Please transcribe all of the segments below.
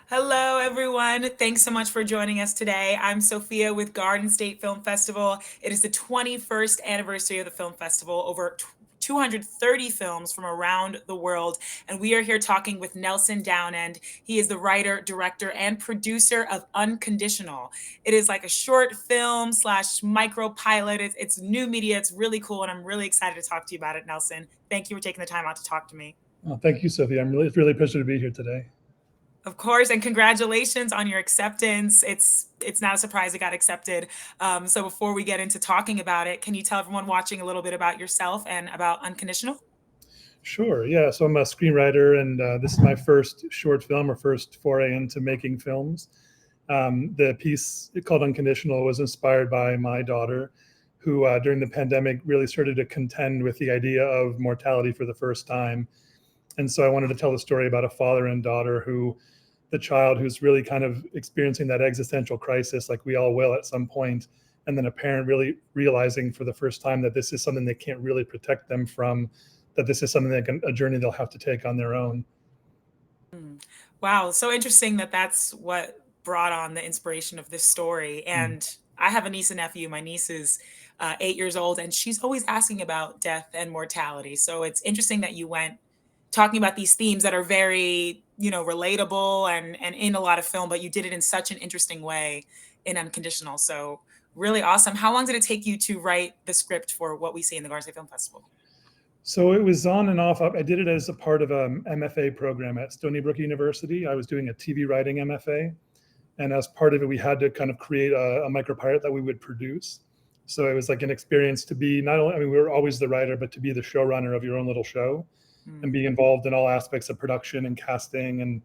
Hello, everyone. Thanks so much for joining us today. I'm Sophia with Garden State Film Festival. It is the 21st anniversary of the film festival, over 230 films from around the world. And we are here talking with Nelson Downend. He is the writer, director, and producer of Unconditional. It is like a short film slash micro pilot. It's new media. It's really cool. And I'm really excited to talk to you about it, Nelson. Thank you for taking the time out to talk to me. Oh, thank you, Sophie. It's really a pleasure to be here today. Of course, and congratulations on your acceptance. It's not a surprise it got accepted. So before we get into talking about it, can you tell everyone watching a little bit about yourself and about Unconditional? Sure. Yeah. So I'm a screenwriter, and this is my first short film or first foray into making films. The piece called Unconditional was inspired by my daughter, who during the pandemic really started to contend with the idea of mortality for the first time. And so I wanted to tell the story about a father and daughter the child who's really kind of experiencing that existential crisis, like we all will at some point, and then a parent really realizing for the first time that this is something they can't really protect them from, that this is something a journey they'll have to take on their own. Mm. Wow, so interesting that that's what brought on the inspiration of this story. Mm. And I have a niece and nephew. My niece is 8 years old, and she's always asking about death and mortality. So it's interesting that you went talking about these themes that are very, relatable and in a lot of film, but you did it in such an interesting way in Unconditional. So really awesome. How long did it take you to write the script for what we see in the Garden State Film Festival? So it was on and off. I did it as a part of an MFA program at Stony Brook University. I was doing a TV writing MFA. And as part of it, we had to kind of create a micropilot that we would produce. So it was like an experience to be not only, I mean, we were always the writer, but to be the showrunner of your own little show and Mm. be involved in all aspects of production and casting and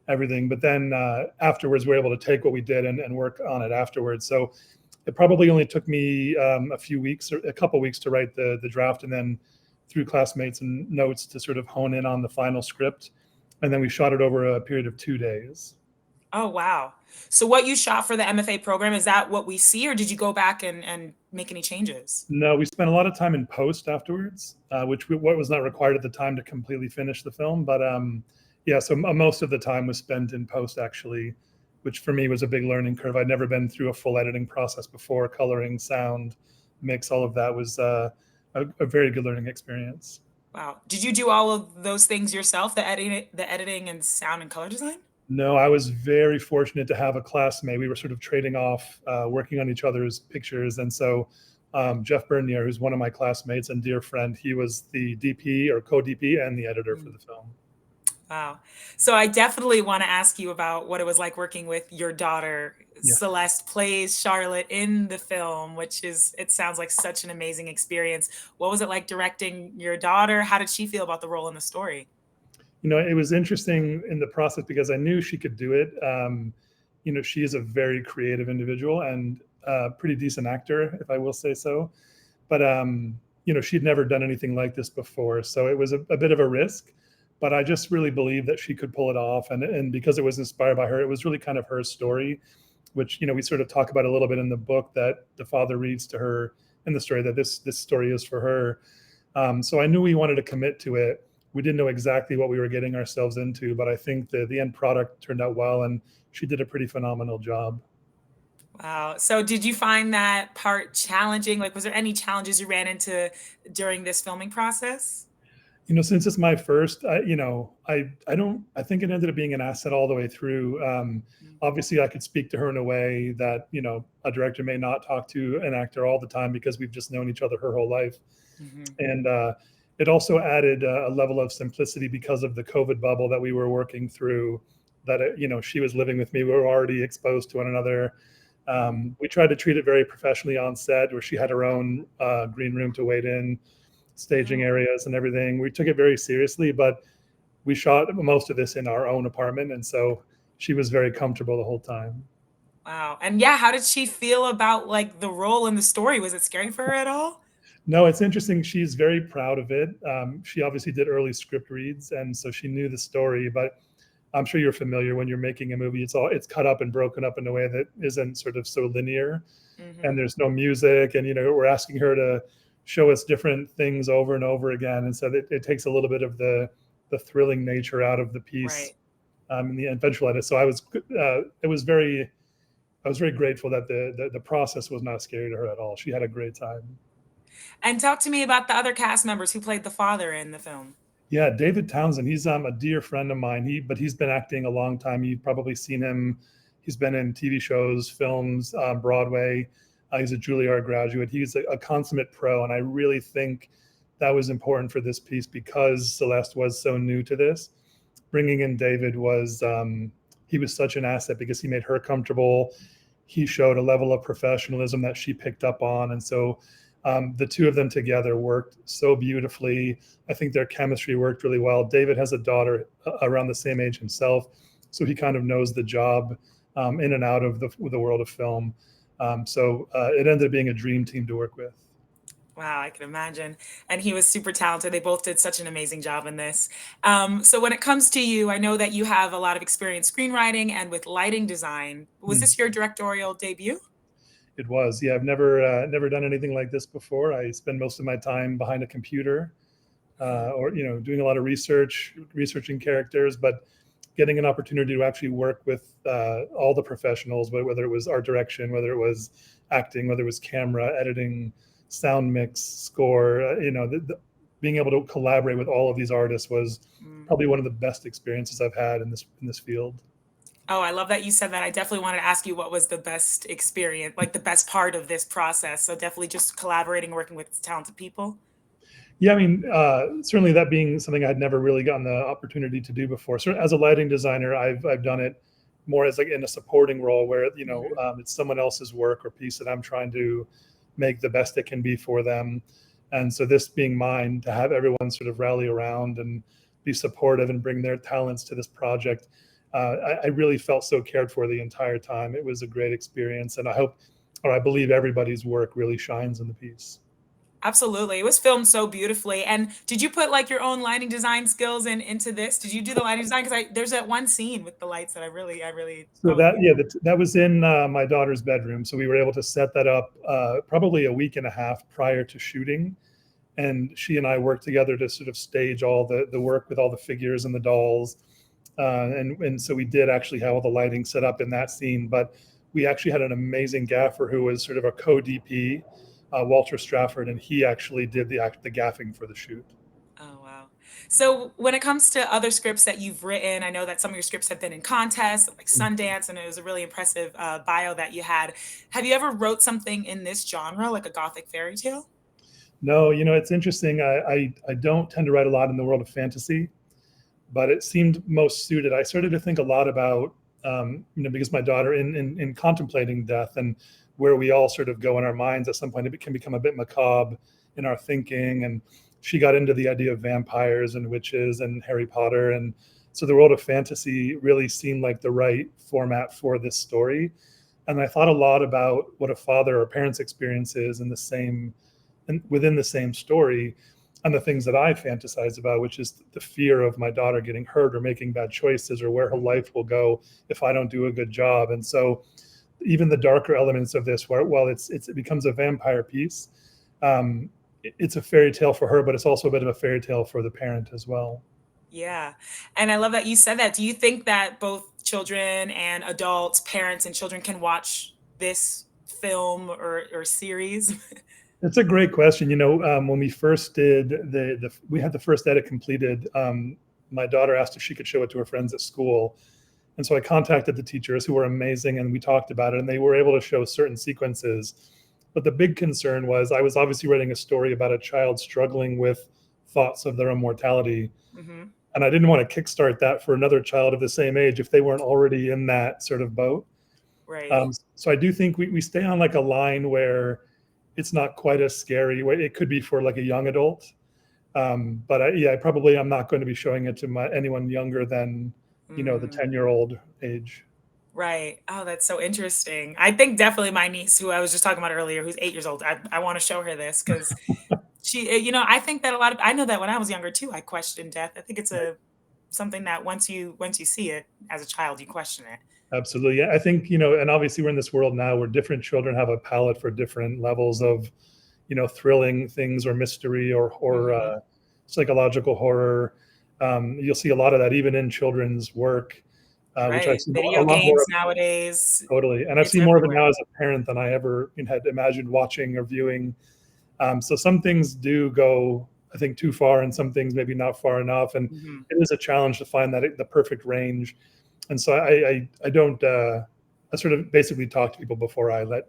everything. But then afterwards, we were able to take what we did and work on it afterwards. So it probably only took me a few weeks or a couple weeks to write the draft, and then through classmates and notes to sort of hone in on the final script. And then we shot it over a period of 2 days. Oh, wow. So what you shot for the MFA program, is that what we see, or did you go back and make any changes? No, we spent a lot of time in post afterwards, what was not required at the time to completely finish the film. But yeah, so most of the time was spent in post actually, which for me was a big learning curve. I'd never been through a full editing process before, coloring, sound, mix, all of that was a very good learning experience. Wow. Did you do all of those things yourself, the editing and sound and color design? No, I was very fortunate to have a classmate. We were sort of trading off, working on each other's pictures. And so Jeff Bernier, who's one of my classmates and dear friend, he was the DP or co-DP and the editor for Mm. the film. Wow. So I definitely want to ask you about what it was like working with your daughter. Yeah. Celeste plays Charlotte in the film, it sounds like such an amazing experience. What was it like directing your daughter? How did she feel about the role in the story? It was interesting in the process because I knew she could do it. She is a very creative individual and a pretty decent actor, if I will say so. But she'd never done anything like this before, so it was a bit of a risk. But I just really believed that she could pull it off, and because it was inspired by her, it was really kind of her story, which we sort of talk about a little bit in the book that the father reads to her in the story that this story is for her. So I knew we wanted to commit to it. We didn't know exactly what we were getting ourselves into, but I think the end product turned out well, and she did a pretty phenomenal job. Wow. So did you find that part challenging? Like, was there any challenges you ran into during this filming process? Since it's my first, I think it ended up being an asset all the way through. Mm. Obviously, I could speak to her in a way that a director may not talk to an actor all the time because we've just known each other her whole life, Mhm. and it also added a level of simplicity because of the COVID bubble that we were working through. That she was living with me, we were already exposed to one another. Mm. We tried to treat it very professionally on set, where she had her own green room to wait in, staging Oh, areas and everything. We took it very seriously, but we shot most of this in our own apartment, and so she was very comfortable the whole time. wow. And yeah, how did she feel about like the role in the story? Was it scary for her at all? No, it's interesting. She's very proud of it. She obviously did early script reads, and so she knew the story. But I'm sure you're familiar when you're making a movie. It's cut up and broken up in a way that isn't sort of so linear, and Mhm. there's no music. And we're asking her to show us different things over and over again, and so it takes a little bit of the thrilling nature out of the piece. Right. in the eventual edit. So I was very grateful that the process was not scary to her at all. She had a great time. And talk to me about the other cast members who played the father in the film. Yeah, David Townsend. He's a dear friend of mine. He's been acting a long time. You've probably seen him. He's been in TV shows, films, Broadway. He's a Juilliard graduate. He's a consummate pro, and I really think that was important for this piece because Celeste was so new to this. Bringing in David was he was such an asset because he made her comfortable. He showed a level of professionalism that she picked up on, and so the two of them together worked so beautifully. I think their chemistry worked really well. David has a daughter around the same age himself, so he kind of knows the job in and out of the world of film. So it ended up being a dream team to work with. Wow, I can imagine. And he was super talented. They both did such an amazing job in this. So when it comes to you, I know that you have a lot of experience screenwriting and with lighting design. Was Hmm. this your directorial debut? It was, yeah. I've never done anything like this before. I spend most of my time behind a computer, or doing a lot of researching characters, but getting an opportunity to actually work with all the professionals, whether it was art direction, whether it was acting, whether it was camera, editing, sound mix, score, being able to collaborate with all of these artists was Mm. probably one of the best experiences I've had in this field. Oh, I love that you said that. I definitely wanted to ask you what was the best experience, like the best part of this process. So definitely just collaborating, working with talented people. Yeah, I mean, certainly that being something I'd never really gotten the opportunity to do before. So as a lighting designer, I've done it more as like in a supporting role where Mhm. it's someone else's work or piece that I'm trying to make the best it can be for them. And so this being mine, to have everyone sort of rally around and be supportive and bring their talents to this project, I really felt so cared for the entire time. It was a great experience, and I believe everybody's work really shines in the piece. Absolutely. It was filmed so beautifully. And did you put like your own lighting design skills into this? Did you do the lighting design? Because I there's that one scene with the lights that So I was that, yeah, that was in my daughter's bedroom. So we were able to set that up probably a week and a half prior to shooting, and she and I worked together to sort of stage all the work with all the figures and the dolls, and so we did actually have all the lighting set up in that scene. But we actually had an amazing gaffer who was sort of a co-DP, Walter Strafford, and he actually did the gaffing for the shoot. Oh, wow. So when it comes to other scripts that you've written, I know that some of your scripts have been in contests like Sundance, and it was a really impressive bio that you had. Have you ever wrote something in this genre, like a gothic fairy tale? No, it's interesting. I don't tend to write a lot in the world of fantasy, but it seemed most suited. I started to think a lot about, because my daughter, in contemplating death and where we all sort of go in our minds at some point, it can become a bit macabre in our thinking. And she got into the idea of vampires and witches and Harry Potter. And so the world of fantasy really seemed like the right format for this story. And I thought a lot about what a father or parent's experience is in the same, and within the same story, and the things that I fantasize about, which is the fear of my daughter getting hurt or making bad choices or where her life will go if I don't do a good job. And so even the darker elements of this, where while it becomes a vampire piece, it's a fairy tale for her, but it's also a bit of a fairy tale for the parent as well. Yeah. And I love that you said that. Do you think that both children and adults, parents and children can watch this film or series? It's a great question. When we first did we had the first edit completed. My daughter asked if she could show it to her friends at school, and so I contacted the teachers who were amazing, and we talked about it, and they were able to show certain sequences. But the big concern was I was obviously writing a story about a child struggling with thoughts of their own mortality, Hmm. and I didn't want to kickstart that for another child of the same age if they weren't already in that sort of boat. Right. So I do think we stay on like a line where it's not quite as scary. It could be for like a young adult, but I probably I'm not going to be showing it to anyone younger than the Mm. 10-year-old age. Right. Oh, that's so interesting. I think definitely my niece, who I was just talking about earlier, who's 8 years old, I want to show her this because I think that I know that when I was younger too, I questioned death. I think it's a something that once you see it as a child, you question it. Absolutely. Yeah, I think, and obviously we're in this world now where different children have a palette for different levels of, thrilling things or mystery or Hmm. psychological horror. You'll see a lot of that even in children's work. which I've Right. seen a Video lot more games of. nowadays, Totally, and I've it's seen more of it everywhere. now as a parent than I ever had imagined watching or viewing. So some things do go, I think, too far, and some things maybe not far enough. And Mhm. it is a challenge to find that the perfect range. And so I don't I sort of basically talk to people before I let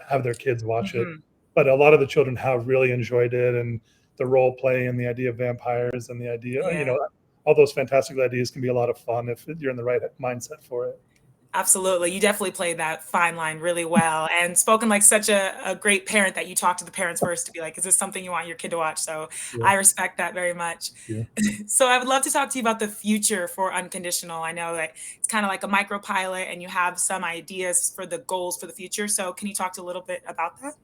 have their kids watch it. Mhm. But a lot of the children have really enjoyed it, and the role play and the idea of vampires and the idea, Yeah. all those fantastical ideas can be a lot of fun if you're in the right mindset for it. Absolutely. You definitely played that fine line really well and spoken like such a great parent that you talk to the parents first to be like, is this something you want your kid to watch? So Yeah, I respect that very much. yeah. So I would love to talk to you about the future for Unconditional. I know that it's kind of like a micro pilot and you have some ideas for the goals for the future. So can you talk a little bit about that?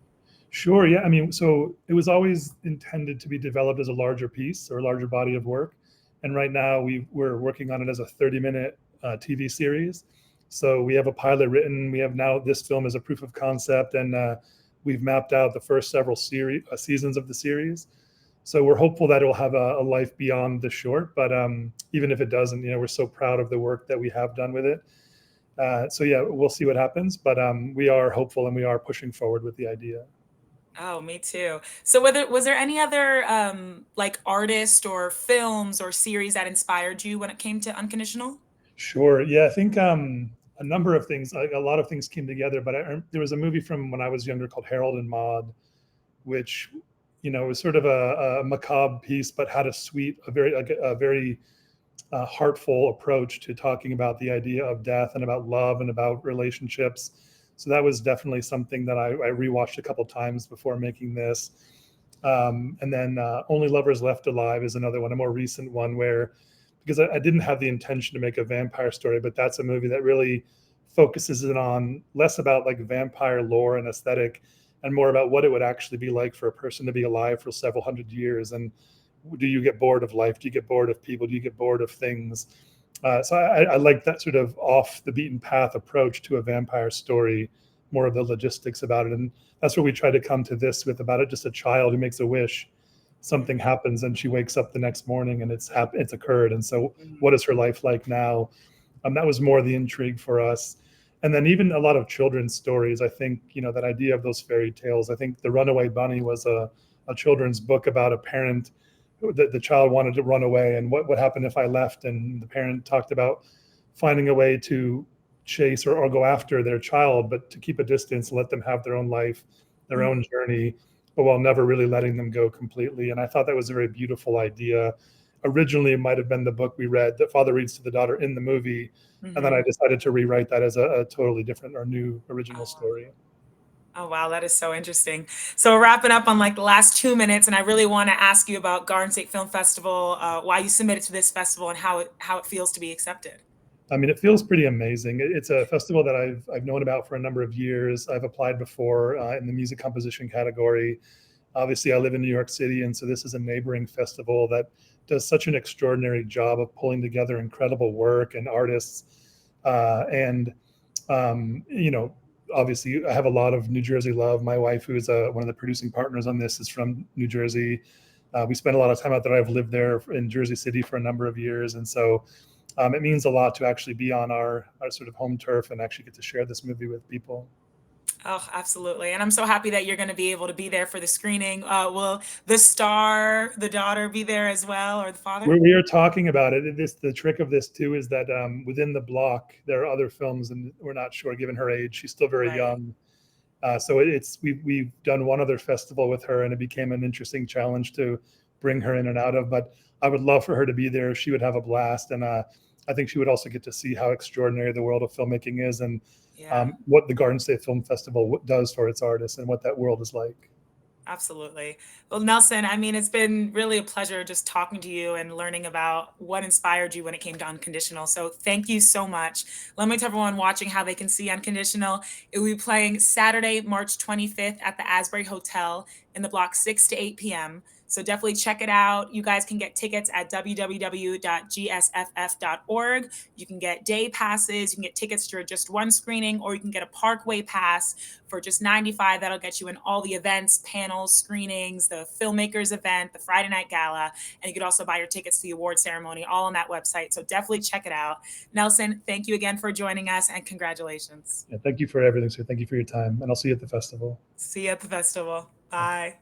Sure. Yeah. I mean, so it was always intended to be developed as a larger piece or a larger body of work. And right now we're working on it as a 30-minute TV series. So we have a pilot written. We have now this film as a proof of concept, and we've mapped out the first several seasons of the series. So we're hopeful that it will have a life beyond the short. But even if it doesn't, we're so proud of the work that we have done with it. So yeah, we'll see what happens. But we are hopeful and we are pushing forward with the idea. Oh, me too. So whether was there any other like artist or films or series that inspired you when it came to Unconditional? Sure. Yeah, I think a number of things, like a lot of things came together. But there was a movie from when I was younger called Harold and Maude, which was sort of a macabre piece, but had a sweet, a very heartful approach to talking about the idea of death and about love and about relationships. So that was definitely something that I rewatched a couple times before making this. And then Only Lovers Left Alive is another one, a more recent one where, because I didn't have the intention to make a vampire story, but that's a movie that really focuses it on less about like vampire lore and aesthetic and more about what it would actually be like for a person to be alive for several hundred years. And do you get bored of life? Do you get bored of people? Do you get bored of things? So I like that sort of off the beaten path approach to a vampire story, more of the logistics about it. And that's where we try to come to this with about it, just a child who makes a wish, something Mhm, happens and she wakes up the next morning and it's occurred. And so mhm, what is her life like now? That was more the intrigue for us. And then even a lot of children's stories, I think, that idea of those fairy tales. I think The Runaway Bunny was a children's book about a parent. The child wanted to run away, and what would happen if I left? And the parent talked about finding a way to chase or go after their child, but to keep a distance, let them have their own life, their own mhm, journey, but while never really letting them go completely. And I thought that was a very beautiful idea. Originally, it might have been the book we read that father reads to the daughter in the movie, and then I mhm. decided to rewrite that as a totally different or new original Oh, story. oh, wow, that is so interesting. So we're wrapping up on like the last 2 minutes, and I really want to ask you about Garden State Film Festival, why you submitted to this festival, and how it feels to be accepted. I mean, it feels pretty amazing. It's a festival that I've known about for a number of years. I've applied before in the music composition category. Obviously, I live in New York City, and so this is a neighboring festival that does such an extraordinary job of pulling together incredible work and artists. And obviously, I have a lot of New Jersey love. My wife, who is one of the producing partners on this, is from New Jersey. We spent a lot of time out there. I've lived there in Jersey City for a number of years, and so it means a lot to actually be on our sort of home turf and actually get to share this movie with people. Oh, absolutely. And I'm so happy that you're going to be able to be there for the screening. Will the daughter, be there as well, or the father? We are talking about it. The trick of this too is that within the block there are other films, and we're not sure. Given her age, she's still very Right. young. So we've done one other festival with her, and it became an interesting challenge to bring her in and out of. But I would love for her to be there. She would have a blast, and I think she would also get to see how extraordinary the world of filmmaking is, and Yeah. what the Garden State Film Festival does for its artists, and what that world is like. Absolutely. Well, Nelson, I mean, it's been really a pleasure just talking to you and learning about what inspired you when it came to Unconditional. So thank you so much. Let me tell everyone watching how they can see Unconditional. It will be playing Saturday, March 25th at the Asbury Hotel in the block 6 to 8 p.m. So definitely check it out. You guys can get tickets at www.gsff.org. You can get day passes, you can get tickets to just one screening, or you can get a Parkway pass for just $95. That'll get you in all the events, panels, screenings, the Filmmakers event, the Friday night gala, and you could also buy your tickets to the award ceremony, all on that website. So definitely check it out. Nelson, thank you again for joining us, and congratulations. Yeah, thank you for everything. So thank you for your time, and I'll see you at the festival. See you at the festival. Bye.